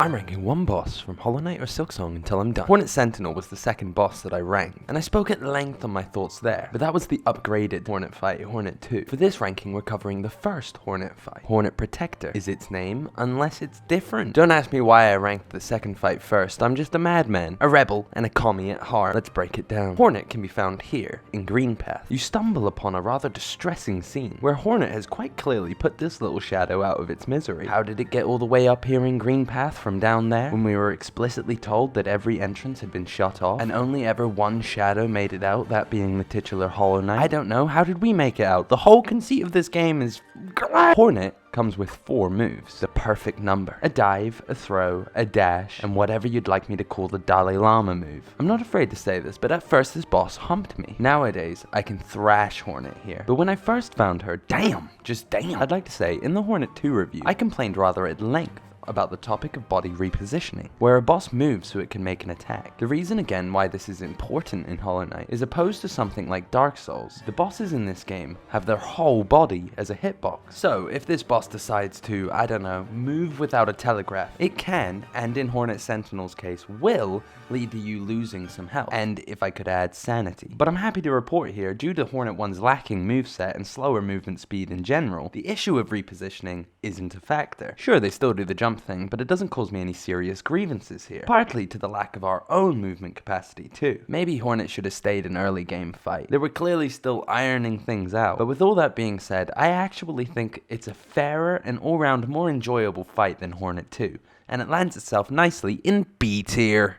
I'm ranking one boss from Hollow Knight or Silksong until I'm done. Hornet Sentinel was the second boss that I ranked, and I spoke at length on my thoughts there, but that was the upgraded Hornet fight, Hornet 2. For this ranking, we're covering the first Hornet fight. Hornet Protector is its name, unless it's different. Don't ask me why I ranked the second fight first, I'm just a madman, a rebel, and a commie at heart. Let's break it down. Hornet can be found here, in Green Path. You stumble upon a rather distressing scene, where Hornet has quite clearly put this little shadow out of its misery. How did it get all the way up here in Green Path from down there, when we were explicitly told that every entrance had been shut off, and only ever one shadow made it out, that being the titular Hollow Knight? I don't know, how did we make it out? The whole conceit of this game is... Hornet comes with 4 moves, the perfect number. A dive, a throw, a dash, and whatever you'd like me to call the Dalai Lama move. I'm not afraid to say this, but at first this boss humped me. Nowadays, I can thrash Hornet here. But when I first found her, damn, just damn. I'd like to say, in the Hornet 2 review, I complained rather at length about the topic of body repositioning, where a boss moves so it can make an attack. The reason again why this is important in Hollow Knight is opposed to something like Dark Souls, the bosses in this game have their whole body as a hitbox. So if this boss decides to, I don't know, move without a telegraph, it can, and in Hornet Sentinel's case will, lead to you losing some health, and if I could add, sanity. But I'm happy to report here, due to Hornet 1's lacking moveset and slower movement speed in general, the issue of repositioning isn't a factor. Sure, they still do the jump thing, but it doesn't cause me any serious grievances here. Partly to the lack of our own movement capacity too. Maybe Hornet should have stayed an early game fight. They were clearly still ironing things out, but with all that being said, I actually think it's a fairer and all-round more enjoyable fight than Hornet 2, and it lands itself nicely in B tier.